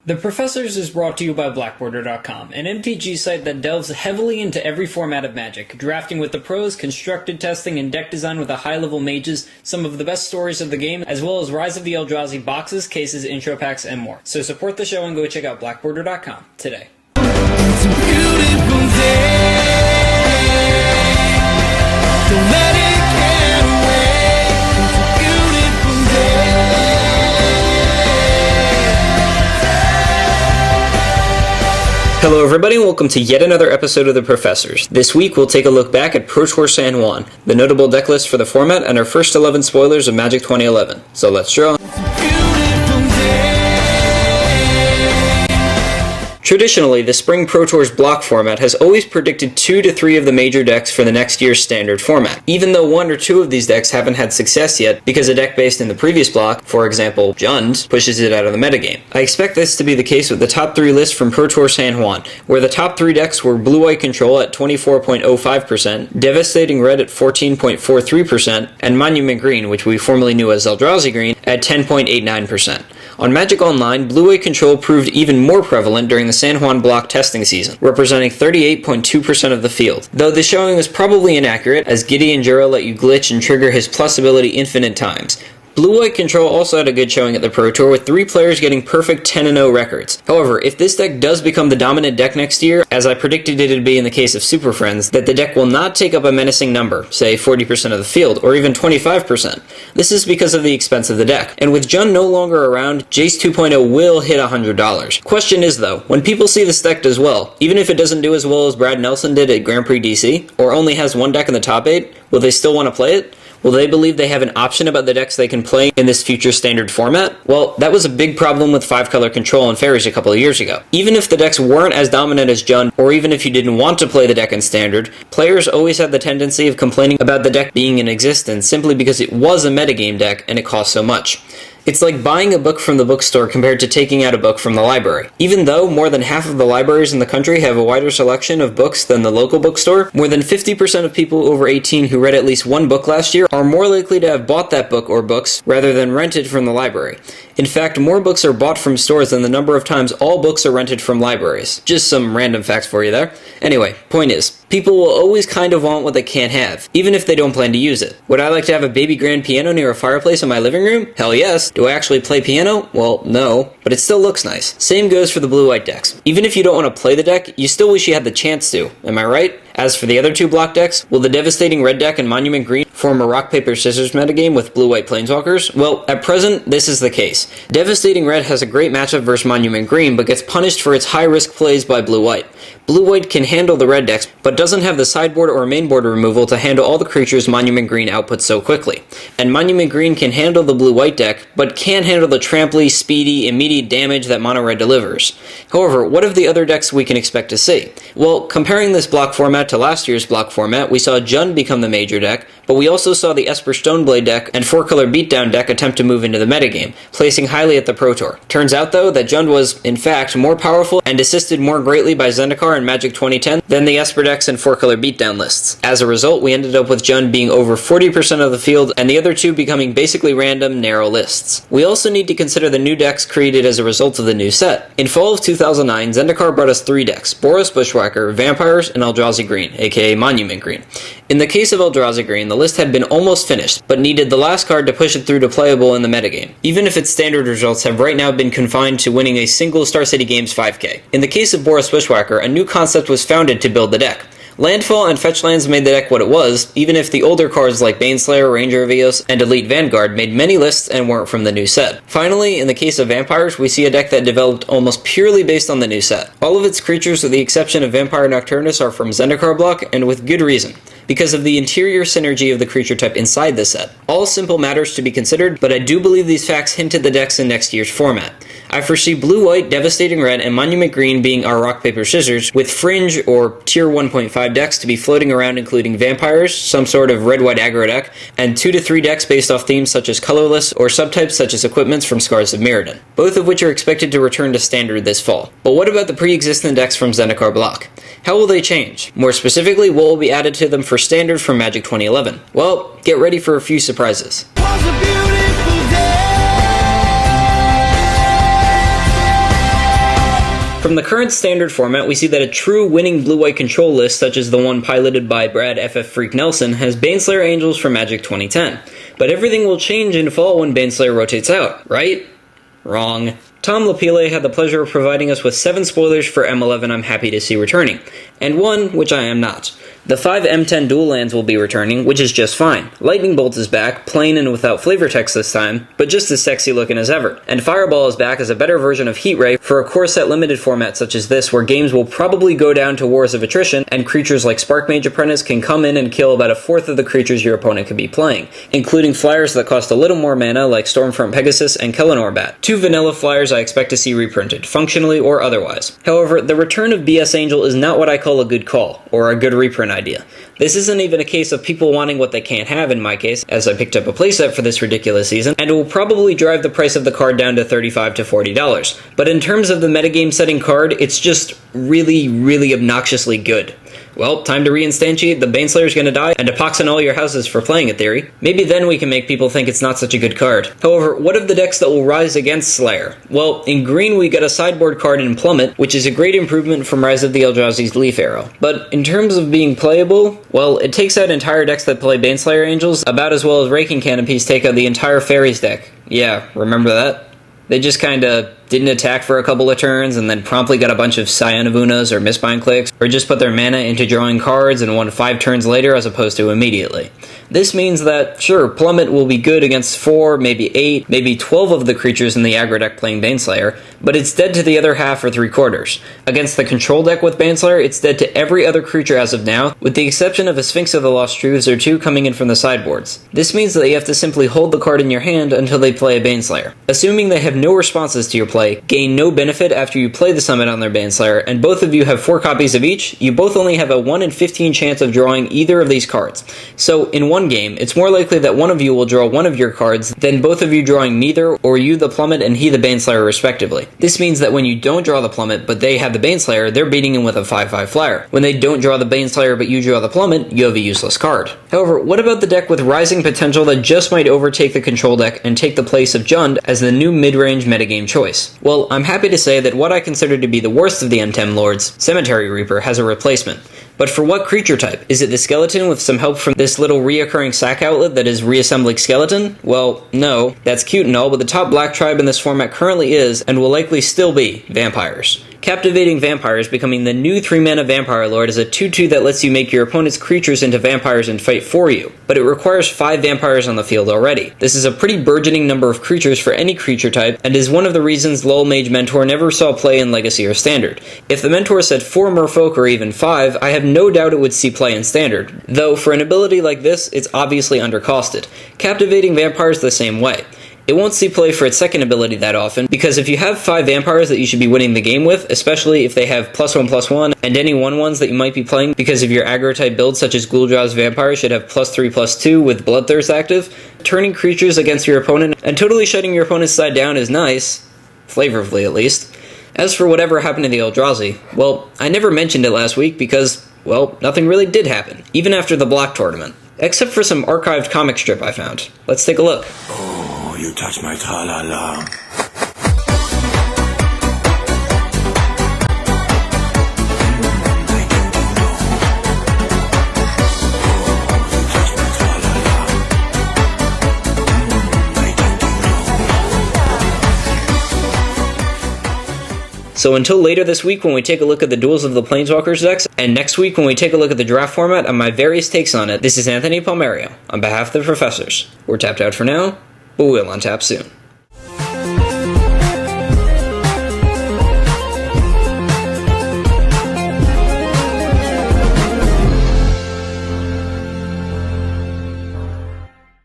The Professors is brought to you by Blackborder.com, an MTG site that delves heavily into every format of Magic, drafting with the pros, constructed testing, and deck design with the high-level mages, some of the best stories of the game, as well as Rise of the Eldrazi boxes, cases, intro packs, and more. So support the show and go check out Blackborder.com today. It's a beautiful day. Don't let it get away. It's a beautiful day. Hello everybody and welcome to yet another episode of The Professors. This week we'll take a look back at Pro Tour San Juan, the notable deck list for the format, and our first 11 spoilers of Magic 2011. So let's draw. Traditionally, the Spring Pro Tour's block format has always predicted 2 to 3 of the major decks for the next year's standard format, even though 1 or 2 of these decks haven't had success yet because a deck based in the previous block, for example, Jund, pushes it out of the metagame. I expect this to be the case with the top 3 list from Pro Tour San Juan, where the top 3 decks were Blue-White Control at 24.05%, Devastating Red at 14.43%, and Monument Green, which we formerly knew as Eldrazi Green, at 10.89%. On Magic Online, Blue-White Control proved even more prevalent during the San Juan block testing season, representing 38.2% of the field, though this showing was probably inaccurate, as Gideon Jura let you glitch and trigger his plus ability infinite times. Blue-White Control also had a good showing at the Pro Tour, with 3 players getting perfect 10-0 records. However, if this deck does become the dominant deck next year, as I predicted it would be in the case of Super Friends, that the deck will not take up a menacing number, say 40% of the field, or even 25%. This is because of the expense of the deck, and with Jund no longer around, Jace 2.0 will hit $100. Question is though, when people see this deck does well, even if it doesn't do as well as Brad Nelson did at Grand Prix DC, or only has 1 deck in the top 8, will they still want to play it? Will they believe they have an option about the decks they can play in this future standard format? Well, that was a big problem with 5-color control and fairies a couple of years ago. Even if the decks weren't as dominant as Jund, or even if you didn't want to play the deck in standard, players always had the tendency of complaining about the deck being in existence simply because it was a metagame deck and it cost so much. It's like buying a book from the bookstore compared to taking out a book from the library. Even though more than half of the libraries in the country have a wider selection of books than the local bookstore, more than 50% of people over 18 who read at least 1 book last year are more likely to have bought that book or books rather than rented from the library. In fact, more books are bought from stores than the number of times all books are rented from libraries. Just some random facts for you there. Anyway, point is, people will always kind of want what they can't have, even if they don't plan to use it. Would I like to have a baby grand piano near a fireplace in my living room? Hell yes. Do I actually play piano? Well, no, but it still looks nice. Same goes for the blue-white decks. Even if you don't want to play the deck, you still wish you had the chance to, am I right? As for the other 2 block decks, will the Devastating Red deck and Monument Green form a rock, paper, scissors metagame with blue-white planeswalkers? Well, at present, this is the case. Devastating Red has a great matchup versus Monument Green, but gets punished for its high-risk plays by blue-white. Blue-white can handle the red decks, but doesn't have the sideboard or mainboard removal to handle all the creatures Monument Green outputs so quickly. And Monument Green can handle the blue-white deck, but can't handle the tramply, speedy, immediate damage that Mono Red delivers. However, what of the other decks we can expect to see? Well, comparing this block format to last year's block format, we saw Jund become the major deck, but we also saw the Esper Stoneblade deck and 4-color Beatdown deck attempt to move into the metagame, placing highly at the Pro Tour. Turns out though that Jund was, in fact, more powerful and assisted more greatly by Zendikar and Magic 2010 than the Esper decks and 4-color Beatdown lists. As a result, we ended up with Jund being over 40% of the field and the other 2 becoming basically random, narrow lists. We also need to consider the new decks created as a result of the new set. In fall of 2009, Zendikar brought us 3 decks: Boros Bushwhacker, Vampires, and Eldrazi Green, aka Monument Green. In the case of Eldrazi Green, the list had been almost finished, but needed the last card to push it through to playable in the metagame, even if its standard results have right now been confined to winning a single Star City Games 5K. In the case of Boros Bushwhacker, a new concept was founded to build the deck. Landfall and fetch lands made the deck what it was, even if the older cards like Baneslayer, Ranger of Eos, and Elite Vanguard made many lists and weren't from the new set. Finally, in the case of Vampires, we see a deck that developed almost purely based on the new set. All of its creatures, with the exception of Vampire Nocturnus, are from Zendikar block, and with good reason, because of the interior synergy of the creature type inside the set. All simple matters to be considered, but I do believe these facts hint at the decks in next year's format. I foresee Blue-White, Devastating Red, and Monument Green being our rock, paper, scissors, with Fringe or Tier 1.5 decks to be floating around, including Vampires, some sort of red-white aggro deck, and 2 to 3 decks based off themes such as Colorless or subtypes such as Equipments from Scars of Mirrodin, both of which are expected to return to standard this fall. But what about the pre-existent decks from Zendikar block? How will they change? More specifically, what will be added to them for standard from Magic 2011? Well, get ready for a few surprises. From the current standard format, we see that a true winning blue-white control list, such as the one piloted by Brad FF Freak Nelson, has Baneslayer Angels for Magic 2010. But everything will change in fall when Baneslayer rotates out, right? Wrong. Tom Lapile had the pleasure of providing us with 7 spoilers for M11 I'm happy to see returning, and 1 which I am not. The 5 M10 dual lands will be returning, which is just fine. Lightning Bolt is back, plain and without flavor text this time, but just as sexy looking as ever. And Fireball is back as a better version of Heat Ray for a core set limited format such as this, where games will probably go down to wars of attrition, and creatures like Spark Mage Apprentice can come in and kill about a fourth of the creatures your opponent could be playing, including flyers that cost a little more mana like Stormfront Pegasus and Kellanor Bat. 2 vanilla flyers I expect to see reprinted, functionally or otherwise. However, the return of BS Angel is not what I call a good call, or a good reprint idea. This isn't even a case of people wanting what they can't have in my case, as I picked up a playset for this ridiculous season, and it will probably drive the price of the card down to $35 to $40. But in terms of the metagame setting card, it's just really obnoxiously good. Well, time to reinstantiate the Baneslayer's gonna die, and to pox on all your houses for playing it theory. Maybe then we can make people think it's not such a good card. However, what of the decks that will rise against Slayer? Well, in green we got a sideboard card in Plummet, which is a great improvement from Rise of the Eldrazi's Leaf Arrow. But in terms of being playable, well, it takes out entire decks that play Baneslayer Angels about as well as Raking Canopies take out the entire Fairies deck. Yeah, remember that? They just kinda didn't attack for a couple of turns, and then promptly got a bunch of Scion of Unas or Mistbind clicks, or just put their mana into drawing cards and won 5 turns later as opposed to immediately. This means that, sure, Plummet will be good against 4, maybe 8, maybe 12 of the creatures in the aggro deck playing Baneslayer, but it's dead to the other half or 3/4. Against the control deck with Baneslayer, it's dead to every other creature as of now, with the exception of a Sphinx of the Lost Truths or 2 coming in from the sideboards. This means that you have to simply hold the card in your hand until they play a Baneslayer. Assuming they have no responses to your play, gain no benefit after you play the summon on their Baneslayer, and both of you have 4 copies of each, you both only have a 1 in 15 chance of drawing either of these cards. So, in one game, it's more likely that one of you will draw one of your cards than both of you drawing neither, or you the Plummet and he the Baneslayer respectively. This means that when you don't draw the Plummet but they have the Baneslayer, they're beating him with a 5/5 flyer. When they don't draw the Baneslayer but you draw the Plummet, you have a useless card. However, what about the deck with rising potential that just might overtake the control deck and take the place of Jund as the new mid-range metagame choice? Well, I'm happy to say that what I consider to be the worst of the M10 lords, Cemetery Reaper, has a replacement. But for what creature type? Is it the skeleton with some help from this little reoccurring sack outlet that is reassembling skeleton? Well, no. That's cute and all, but the top black tribe in this format currently is, and will likely still be, vampires. Captivating Vampires, becoming the new 3-mana Vampire Lord, is a 2/2 that lets you make your opponent's creatures into vampires and fight for you, but it requires 5 vampires on the field already. This is a pretty burgeoning number of creatures for any creature type, and is one of the reasons Lull Mage Mentor never saw play in Legacy or Standard. If the Mentor said 4 Merfolk or even 5, I have no doubt it would see play in Standard, though for an ability like this, it's obviously undercosted. Captivating Vampires the same way. It won't see play for its second ability that often, because if you have 5 vampires that you should be winning the game with, especially if they have +1/+1, and any 1/1s that you might be playing because of your aggro type build such as Gul'Draz's Vampire should have +3/+2 with Bloodthirst active, turning creatures against your opponent and totally shutting your opponent's side down is nice, flavorfully at least. As for whatever happened to the Eldrazi, well, I never mentioned it last week because, well, nothing really did happen, even after the block tournament. Except for some archived comic strip I found. Let's take a look. You touch my tra-la-la. So until later this week when we take a look at the Duels of the Planeswalkers decks, and next week when we take a look at the draft format and my various takes on it, this is Anthony Palmerio, on behalf of the Professors. We're tapped out for now, but we'll untap soon.